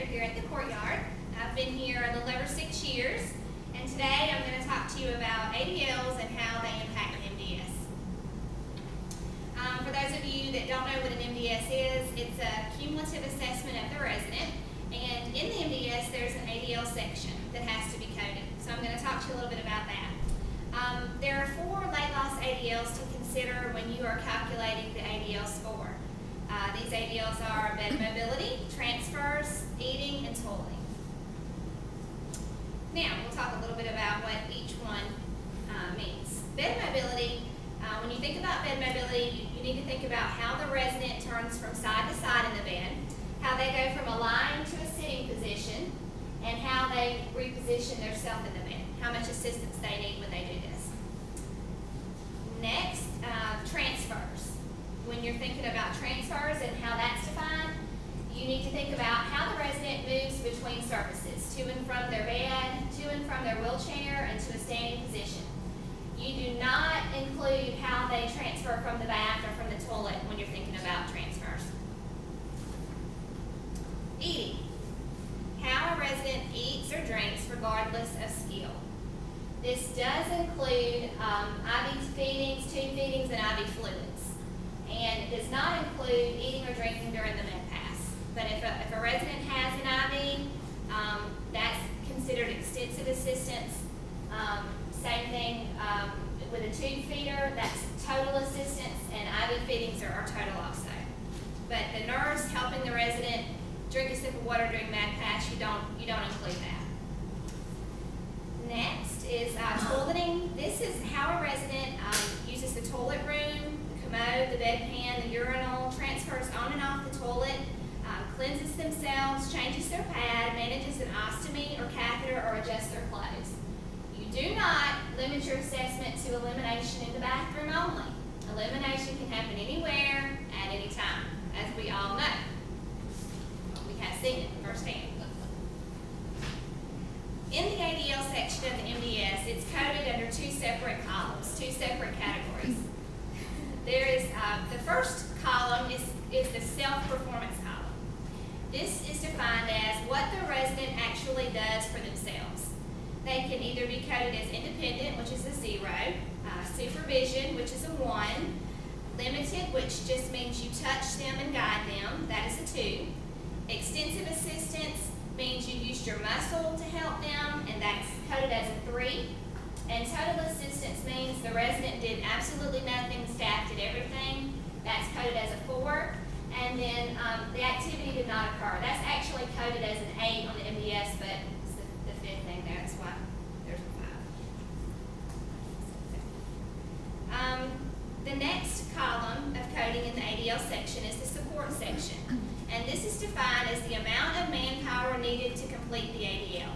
Harkrider here at the courtyard. I've been here a little over 6 years, and today I'm going to talk to you about ADLs and how they impact an MDS. For those of you that don't know what an MDS is, it's a cumulative assessment of the resident, and in the MDS there's an ADL section that has to be coded. So I'm going to talk to you a little bit about that. There are 4 late loss ADLs to consider when you are calculating the ADL score. These ADLs are bed mobility, transfers, eating, and toiling. Now, we'll talk a little bit about what each one means. Bed mobility, when you think about bed mobility, you need to think about how the resident turns from side to side in the bed, how they go from a lying to a sitting position, and how they reposition themselves in the bed, how much assistance they need when they do this. Next, transfers. When you're thinking about transfers and how that's defined, you need to think about how the resident moves between surfaces, to and from their bed, to and from their wheelchair, and to a standing position. You do not include how they transfer from the bath or from the toilet when you're thinking about transfers. Eating. How a resident eats or drinks regardless of skill. This does include IV feedings, tube feedings, and IV fluids. And it does not include eating or drinking during the med pass. But if a resident has an IV, that's considered extensive assistance. Same thing with a tube feeder, that's total assistance, and IV feedings are total also. But the nurse helping the resident drink a sip of water during med pass, you don't include that. Next is toileting. This is how a resident uses the toilet room, the commode, the bedpan, the urinal, transfers on and off the toilet, cleanses themselves, changes their pad, manages an ostomy or catheter, or adjusts their clothes. You do not limit your assessment to elimination in the bathroom only. Elimination can happen anywhere, at any time, as we all know. We have seen it firsthand. In the ADL section of the MDS, it's coded under 2 separate columns, 2 separate categories. There is the first column is the self-performance column. This is defined as what the resident actually does for themselves. They can either be coded as independent, which is a 0, supervision, which is a 1, limited, which just means you touch them and guide them, that is a 2, extensive assistance means you used your muscle to help them, and that's coded as a 3. And total assistance means the resident did absolutely nothing, staff did everything. That's coded as a 4. And then the activity did not occur. That's actually coded as an 8 on the MDS, but it's the 5th thing there. That's why there's a 5. The next column of coding in the ADL section is the support section. And this is defined as the amount of manpower needed to complete the ADL.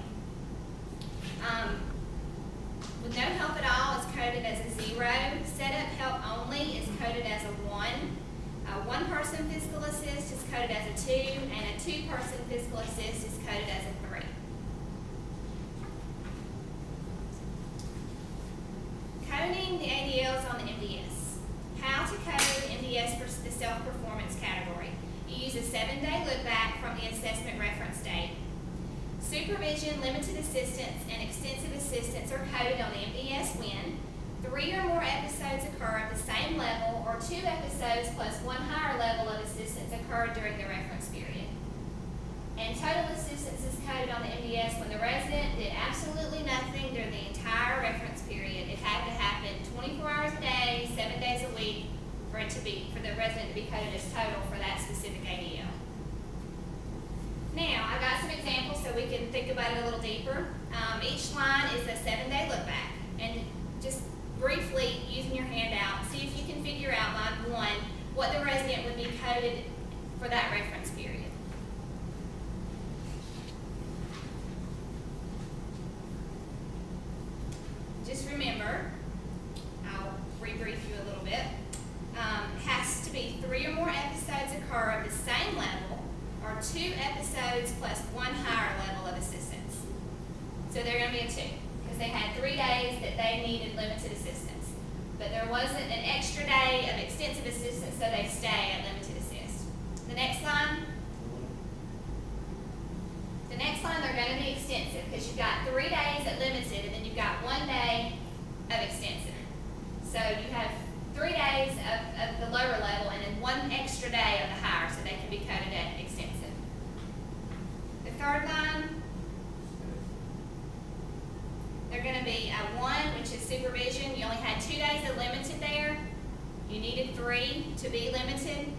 With no help at all is coded as a 0. Setup help only is coded as a 1. One-person physical assist is coded as a 2, and a 2-person physical assist is coded as a 3. Coding the ADLs on the MDS. How to code the MDS for the self-performance category. You use a 7-day look back from the assessment reference date. Supervision, limited assistance, and extensive assistance are coded on the MDS when 3 or more episodes occur at the same level, or 2 episodes plus 1 higher level of assistance occurred during the reference period. And total assistance is coded on the MDS when the resident did absolutely nothing during the entire reference period. It had to happen 24 hours a day, 7 days a week, for the resident to be coded as total for that specific ADL. Now, I've got some examples so we can think about it a little deeper. Each line is a 7-day look back. And just briefly, using your handout, see if you can figure out line 1, what the resident would be coded for that reference period. Just remember, I'll rebrief you a little bit. Has to be 3 or more episodes occur at the same level, or 2 episodes plus 1 higher level of assistance. So they're going to be a 2, because they had 3 days that they needed limited assistance. But there wasn't an extra day of extensive assistance, so they stay at limited assist. The next line. got 3 days at limited, and then you've got 1 day of extensive. So you have 3 days of the lower level, and then 1 extra day of the higher, so they can be coded at extensive. The third line, they're going to be a 1, which is supervision. You only had 2 days of limited there. You needed 3 to be limited,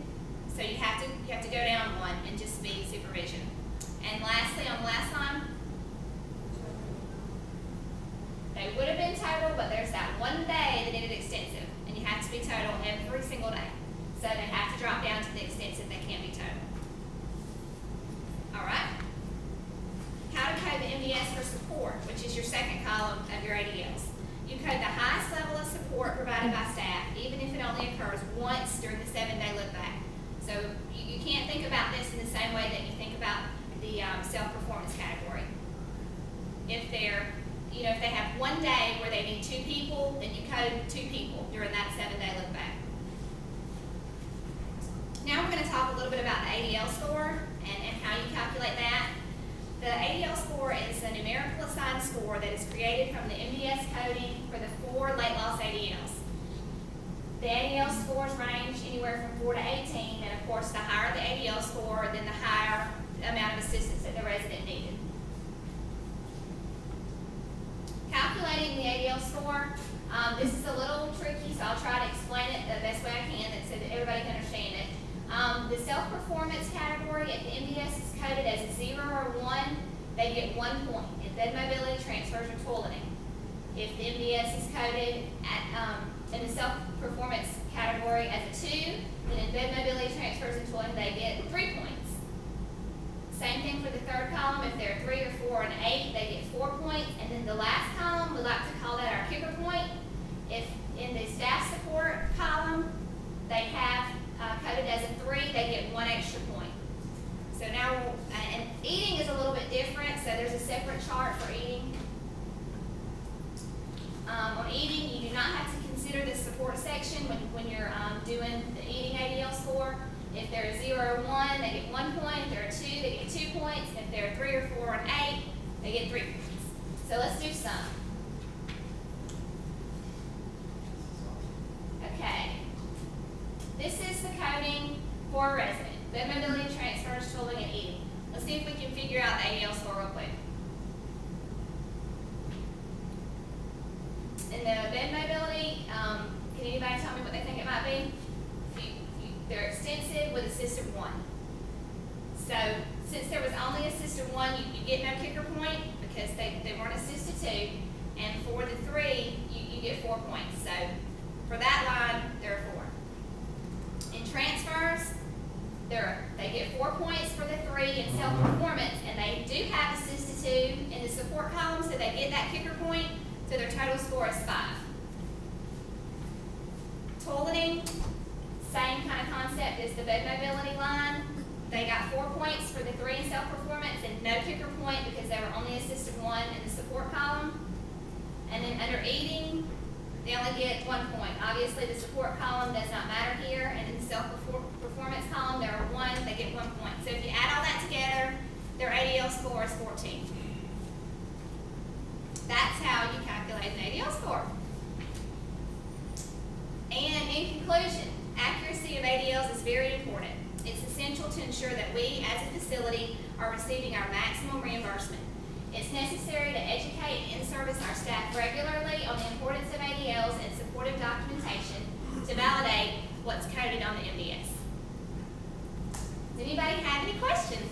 so you have to go down 1 and just be supervision. And lastly, on the last line, they would have been total, but there's that 1 day that needed extensive, and you have to be total every single day. So they have to drop down to the extensive, they can't be total. All right. How to code the MDS for support, which is your second column of your ADLs. You code the highest level of support provided by staff, even if it only occurs once during the 7-day look back. So you can't think about this in the same way that you think about the self-performance category. If they have 1 day where they need 2 people, then you code 2 people during that 7-day look back. Now we're going to talk a little bit about the ADL score and how you calculate that. The ADL score is a numerical assigned score that is created from the MDS coding for the 4 late loss ADLs. The ADL scores range anywhere from 4 to 18, and of course the higher the ADL score, then the higher amount of assistance that the resident needed. Calculating the ADL score, this is a little tricky, so I'll try to explain it the best way I can so that everybody can understand it. The self-performance category at the MDS is coded as a 0 or 1, they get 1 point if bed mobility, transfers, or toileting. If the MDS is coded in the self-performance category as a 2, then in bed mobility, transfers, and toileting, they get 3 points. Same thing for the third column. If they're 3 or 4 and 8, they get 4 points. And then the last column, we like to call that our kicker point. If in the staff support column, they have coded as a 3, they get 1 extra point. So now, and eating is a little bit different, so there's a separate chart for eating. On eating, you do not have to consider the support section when you're doing the eating ADL score. If they're a 0 or 1, they get 1 point. If they're a 2, they get 2 points. If they're 3 or 4 and 8, they get 3 points. So let's do some. Okay. This is the coding for a resident. Bed mobility, transfers, tooling, and eating. Let's see if we can figure out the ADL score real quick. In the bed mobility, can anybody tell me what they think it might be? They're extensive with assisted 1. So since there was only assisted 1, you get no kicker point because they weren't assisted 2. And for the 3, you get 4 points. So for that line, there are 4. In transfers, they get 4 points for the 3 in self-performance, and they do have assisted 2 in the support column, so they get that kicker point, so their total score is 5. Toileting, same kind of concept as the bed mobility line. They got 4 points for the 3 in self-performance and no kicker point because they were only assisted 1 in the support column. And then under eating, they only get 1 point. Obviously, the support column does not matter here, and in the self-performance column, there are 1, they get 1 point. So if you add all that together, their ADL score is 14. That's how you calculate an ADL score. And in conclusion, accuracy of ADLs is very important. It's essential to ensure that we, as a facility, are receiving our maximum reimbursement. It's necessary to educate and in-service our staff regularly on the importance of ADLs and supportive documentation to validate what's coded on the MDS. Does anybody have any questions?